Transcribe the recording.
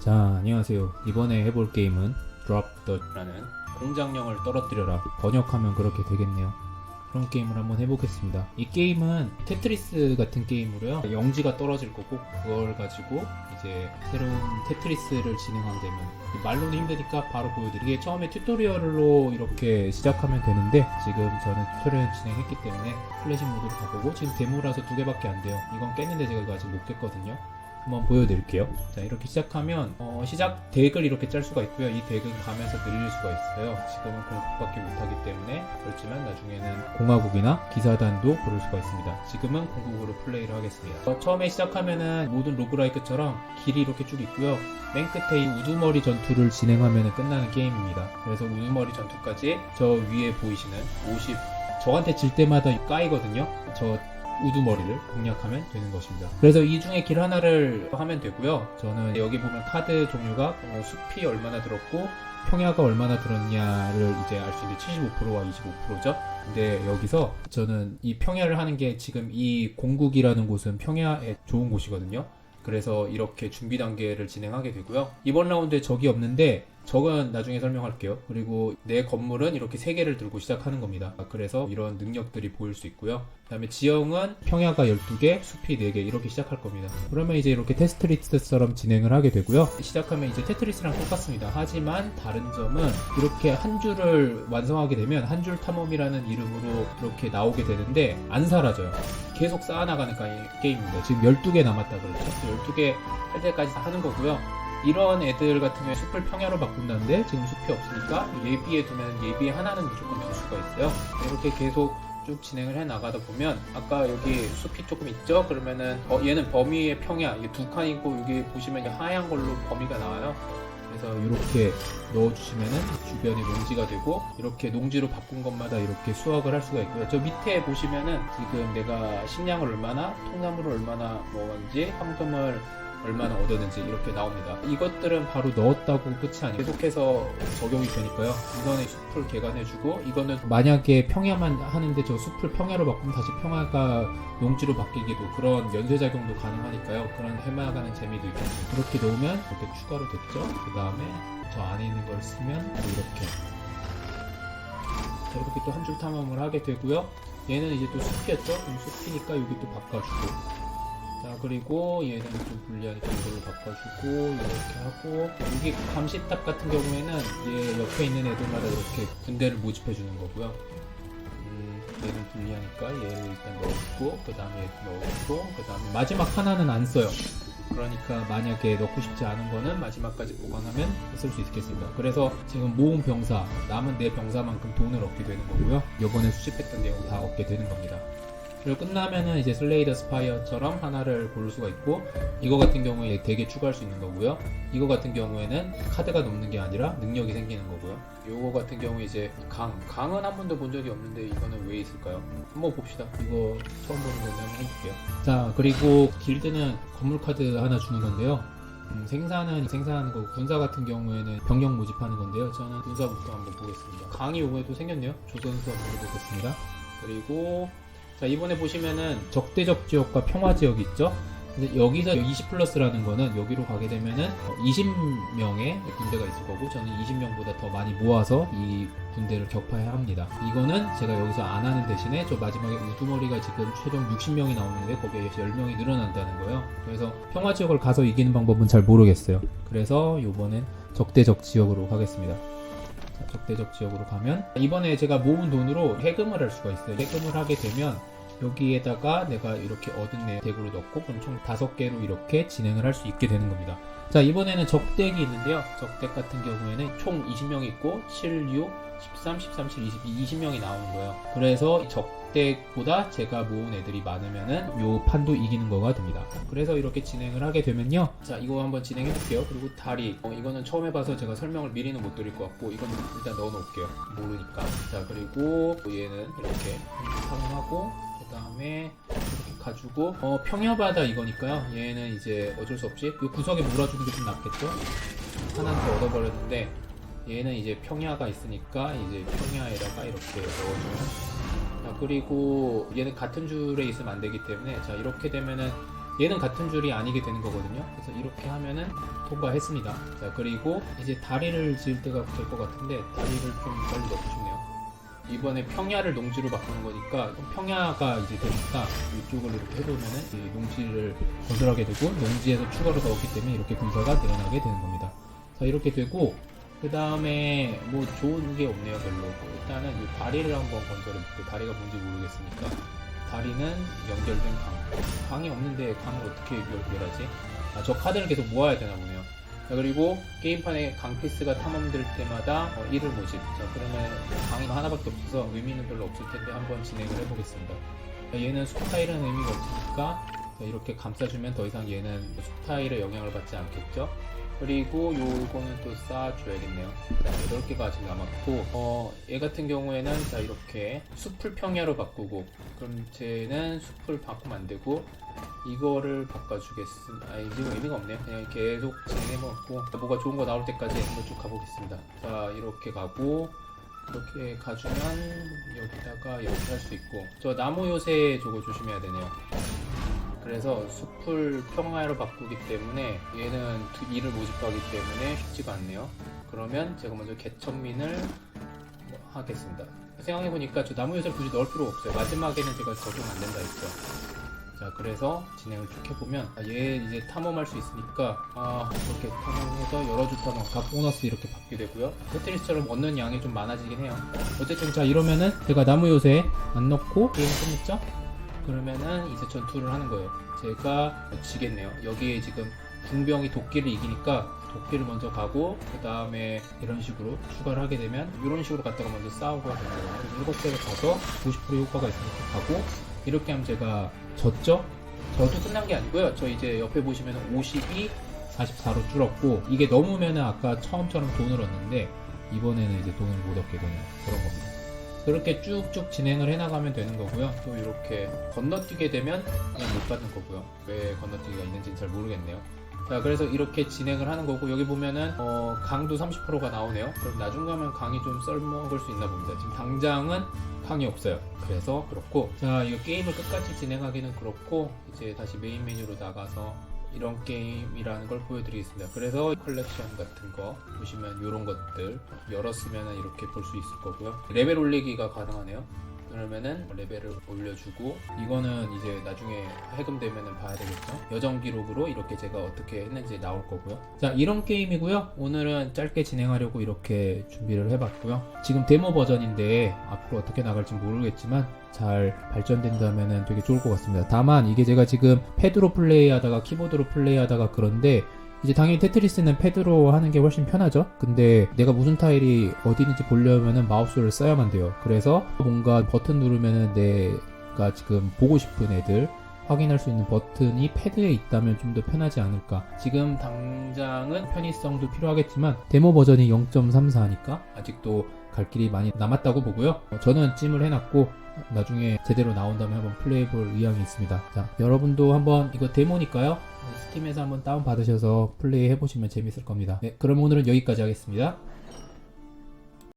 자, 안녕하세요. 이번에 해볼 게임은 Drop The라는 공장령을 떨어뜨려라, 번역하면 그렇게 되겠네요. 그런 게임을 한번 해보겠습니다. 이 게임은 테트리스 같은 게임으로요, 영지가 떨어질 거고 그걸 가지고 이제 새로운 테트리스를 진행하게 되면, 말로는 힘드니까 바로 보여드리게, 처음에 튜토리얼로 이렇게 시작하면 되는데 지금 저는 튜토리얼 진행했기 때문에 클래식 모드로 가보고, 지금 데모라서 2개밖에 안 돼요. 이건 깼는데 제가 이거 아직 못 깼거든요. 한번 보여드릴게요. 자, 이렇게 시작하면 시작 덱을 이렇게 짤 수가 있고요. 이 덱은 가면서 늘릴 수가 있어요. 지금은 그렇게밖에 못하기 때문에 그렇지만 나중에는 공화국이나 기사단도 고를 수가 있습니다. 지금은 공국으로 플레이를 하겠습니다. 처음에 시작하면은 모든 로그라이크처럼 길이 이렇게 쭉 있고요. 맨 끝에 이 우두머리 전투를 진행하면 끝나는 게임입니다. 그래서 우두머리 전투까지 저 위에 보이시는 50, 저한테 질 때마다 까이거든요. 저 우두머리를 공략하면 되는 것입니다. 그래서 이 중에 길 하나를 하면 되고요. 저는 여기 보면 카드 종류가 숲이 얼마나 들었고 평야가 얼마나 들었냐를 이제 알 수 있는데 75%와 25%죠. 근데 여기서 저는 이 평야를 하는 게, 지금 이 공국이라는 곳은 평야에 좋은 곳이거든요. 그래서 이렇게 준비 단계를 진행하게 되고요. 이번 라운드에 적이 없는데 적은 나중에 설명할게요. 그리고 내 건물은 이렇게 3개를 들고 시작하는 겁니다. 그래서 이런 능력들이 보일 수 있고요. 그 다음에 지형은 평야가 12개, 숲이 4개 이렇게 시작할 겁니다. 그러면 이제 이렇게 테트리스처럼 진행을 하게 되고요. 시작하면 이제 테트리스랑 똑같습니다. 하지만 다른 점은 이렇게 한 줄을 완성하게 되면 한 줄 탐험이라는 이름으로 이렇게 나오게 되는데 안 사라져요. 계속 쌓아나가는 게임입니다. 지금 12개 남았다 그랬죠. 12개 할 때까지 하는 거고요. 이런 애들 같은 경우에 숲을 평야로 바꾼다는데 지금 숲이 없으니까 예비에 두면 예비에 하나는 무조건 둘 수가 있어요. 이렇게 계속 쭉 진행을 해 나가다 보면, 아까 여기 숲이 조금 있죠? 그러면은 얘는 범위의 평야, 이게 2칸이고 여기 보시면 하얀 걸로 범위가 나와요. 그래서 이렇게 넣어주시면은 주변에 농지가 되고, 이렇게 농지로 바꾼 것마다 이렇게 수확을 할 수가 있고요. 저 밑에 보시면은 지금 내가 식량을 얼마나, 통나무를 얼마나 먹었는지, 황금을 얼마나 얻었는지 이렇게 나옵니다. 이것들은 바로 넣었다고 끝이 아니에요. 계속해서 적용이 되니까요. 이거는 숲을 개간해주고, 이거는 만약에 평야만 하는데 저 숲을 평야로 바꾸면 다시 평야가 농지로 바뀌기도, 그런 연쇄작용도 가능하니까요. 그런 해마가는 재미도 있고, 이렇게 놓으면 이렇게 추가로 됐죠. 그 다음에 저 안에 있는 걸 쓰면 이렇게, 자, 이렇게 또 한 줄 탐험을 하게 되고요. 얘는 이제 또 숲이었죠. 그럼 숲이니까 여기 또 바꿔주고, 자, 그리고 얘는 좀 불리하니까 이걸로 바꿔주고, 이렇게 하고, 여기 감시탑 같은 경우에는 얘 옆에 있는 애들마다 이렇게 군대를 모집해주는 거고요. 얘는 불리하니까 얘를 일단 넣어주고, 그 다음에 얘 넣어주고, 그 다음에 마지막 하나는 안 써요. 그러니까 만약에 넣고 싶지 않은 거는 마지막까지 보관하면 쓸 수 있겠습니다. 그래서 지금 모은 병사, 남은 내 병사만큼 돈을 얻게 되는 거고요. 요번에 수집했던 내용 다 얻게 되는 겁니다. 그리고 끝나면은 이제 슬레이더 스파이어처럼 하나를 고를 수가 있고, 이거 같은 경우에 되게 추가할 수 있는 거고요. 이거 같은 경우에는 카드가 넘는 게 아니라 능력이 생기는 거고요. 요거 같은 경우에 이제 강은 한 번도 본 적이 없는데 이거는 왜 있을까요? 한번 봅시다. 이거 처음 보는 거는 한번 해볼게요. 자, 그리고 길드는 건물 카드 하나 주는 건데요. 생산하는 거고, 군사 같은 경우에는 병력 모집하는 건데요. 저는 군사부터 한번 보겠습니다. 강이 요번에도 생겼네요. 조선수 한번 해보겠습니다. 그리고 자, 이번에 보시면은 적대적 지역과 평화 지역이 있죠. 근데 여기서 20 플러스라는 거는 여기로 가게 되면은 20명의 군대가 있을 거고, 저는 20명보다 더 많이 모아서 이 군대를 격파해야 합니다. 이거는 제가 여기서 안 하는 대신에 저 마지막에 우두머리가 지금 최종 60명이 나오는데 거기에 10명이 늘어난다는 거예요. 그래서 평화 지역을 가서 이기는 방법은 잘 모르겠어요. 그래서 요번엔 적대적 지역으로 가겠습니다. 적대적 지역으로 가면, 이번에 제가 모은 돈으로 해금을 할 수가 있어요. 해금을 하게 되면 여기에다가 내가 이렇게 얻은 내 덱으로 넣고, 그럼 총 5개로 이렇게 진행을 할 수 있게 되는 겁니다. 자, 이번에는 적덱이 있는데요. 적덱 같은 경우에는 총 20명이 있고 7, 6, 13, 13, 7, 22, 20명이 나오는 거예요. 그래서 적덱보다 제가 모은 애들이 많으면은 요 판도 이기는 거가 됩니다. 그래서 이렇게 진행을 하게 되면요. 자, 이거 한번 진행해 볼게요. 그리고 다리, 이거는 처음 해봐서 제가 설명을 미리는 못 드릴 것 같고, 이건 일단 넣어 놓을게요. 모르니까. 자, 그리고 얘는 이렇게 사용하고, 그 다음에 이렇게 가지고 평야바다 이거니까요. 얘는 이제 어쩔 수 없이 이 구석에 몰아주는 게 좀 낫겠죠. 하나는 더 얻어버렸는데, 얘는 이제 평야가 있으니까 이제 평야에다가 이렇게 넣어주면, 자, 그리고 얘는 같은 줄에 있으면 안 되기 때문에, 자, 이렇게 되면은 얘는 같은 줄이 아니게 되는 거거든요. 그래서 이렇게 하면은 통과했습니다. 자, 그리고 이제 다리를 지을 때가 될 것 같은데 다리를 좀 빨리 넣고 싶네요. 이번에 평야를 농지로 바꾸는 거니까 평야가 이제 되니까 이쪽을 이렇게 해놓으면은 이제 농지를 건설하게 되고 농지에서 추가로 넣었기 때문에 이렇게 분사가 늘어나게 되는 겁니다. 자, 이렇게 되고 그 다음에 뭐 좋은 게 없네요 별로. 일단은 이 다리를 한번 건설해볼게요. 다리가 뭔지 모르겠으니까. 다리는 연결된 강이 없는데 강을 어떻게 연결하지? 아, 저 카드를 계속 모아야 되나 보네요. 자, 그리고 게임판에 강 피스가 탐험될 때마다 1을 모집. 자, 그러면 강이 하나밖에 없어서 의미는 별로 없을 텐데 한번 진행을 해보겠습니다. 자, 얘는 숲 타일은 의미가 없으니까 자, 이렇게 감싸주면 더 이상 얘는 숲 타일의 영향을 받지 않겠죠. 그리고 요거는 또 쌓아줘야겠네요. 자, 8개가 아직 남았고 얘 같은 경우에는 자, 이렇게 숲을 평야로 바꾸고, 그럼 쟤는 숲을 바꾸면 안 되고 이거를 바꿔주겠습니다. 아, 이거 의미가 없네요. 그냥 계속 진행해보고 뭐가 좋은 거 나올 때까지 한번 쭉 가보겠습니다. 자, 이렇게 가고 이렇게 가주면 여기다가 이렇게 할 수 있고, 저 나무 요새 저거 조심해야 되네요. 그래서 숲을 평야로 바꾸기 때문에 얘는 2를 모집하기 때문에 쉽지가 않네요. 그러면 제가 먼저 개천민을 하겠습니다. 생각해보니까 저 나무 요새를 굳이 넣을 필요가 없어요. 마지막에는 제가 적용 안 된다 했죠. 자, 그래서 진행을 쭉 해보면 얘 이제 탐험할 수 있으니까 이렇게 탐험해서 여러 주 탐험, 각 보너스 이렇게 받게 되고요. 테트리스처럼 얻는 양이 좀 많아지긴 해요. 어쨌든 자, 이러면은 제가 나무 요새 안 넣고 게임 끝냈죠? 그러면은 이제 전투를 하는 거예요. 제가 지겠네요. 여기에 지금 궁병이 도끼를 이기니까 도끼를 먼저 가고 그 다음에 이런 식으로 추가를 하게 되면 이런 식으로 갔다가 먼저 싸우고 하는 거예요. 7대를 가서 90% 효과가 있으니까 가고, 이렇게 하면 제가 졌죠? 저도 끝난 게 아니고요. 저 이제 옆에 보시면 52, 44로 줄었고, 이게 넘으면 아까 처음처럼 돈을 얻는데 이번에는 이제 돈을 못 얻게 되는 그런 겁니다. 그렇게 쭉쭉 진행을 해나가면 되는 거고요. 또 이렇게 건너뛰게 되면 그냥 못 받는 거고요. 왜 건너뛰기가 있는지는 잘 모르겠네요. 자, 그래서 이렇게 진행을 하는 거고, 여기 보면은 강도 30%가 나오네요. 그럼 나중 가면 강이 좀 썰먹을 수 있나 봅니다. 지금 당장은 강이 없어요. 그래서 그렇고, 자, 이 게임을 끝까지 진행하기는 그렇고, 이제 다시 메인 메뉴로 나가서 이런 게임이라는 걸 보여드리겠습니다. 그래서 컬렉션 같은 거 보시면 이런 것들 열었으면 이렇게 볼 수 있을 거고요. 레벨 올리기가 가능하네요. 그러면은 레벨을 올려주고, 이거는 이제 나중에 해금되면은 봐야 되겠죠. 여정 기록으로 이렇게 제가 어떻게 했는지 나올 거고요. 자, 이런 게임이고요. 오늘은 짧게 진행하려고 이렇게 준비를 해봤고요. 지금 데모 버전인데 앞으로 어떻게 나갈지 모르겠지만 잘 발전된다면 되게 좋을 것 같습니다. 다만 이게 제가 지금 패드로 플레이하다가 키보드로 플레이하다가 그런데, 이제 당연히 테트리스는 패드로 하는 게 훨씬 편하죠. 근데 내가 무슨 타일이 어디 있는지 보려면은 마우스를 써야만 돼요. 그래서 뭔가 버튼 누르면은 내가 지금 보고 싶은 애들 확인할 수 있는 버튼이 패드에 있다면 좀 더 편하지 않을까. 지금 당장은 편의성도 필요하겠지만 데모 버전이 0.34니까 아직도 갈 길이 많이 남았다고 보고요. 저는 찜을 해놨고 나중에 제대로 나온다면 한번 플레이해볼 의향이 있습니다. 자, 여러분도 한번, 이거 데모니까요, 스팀에서 한번 다운받으셔서 플레이 해보시면 재밌을 겁니다. 네, 그럼 오늘은 여기까지 하겠습니다.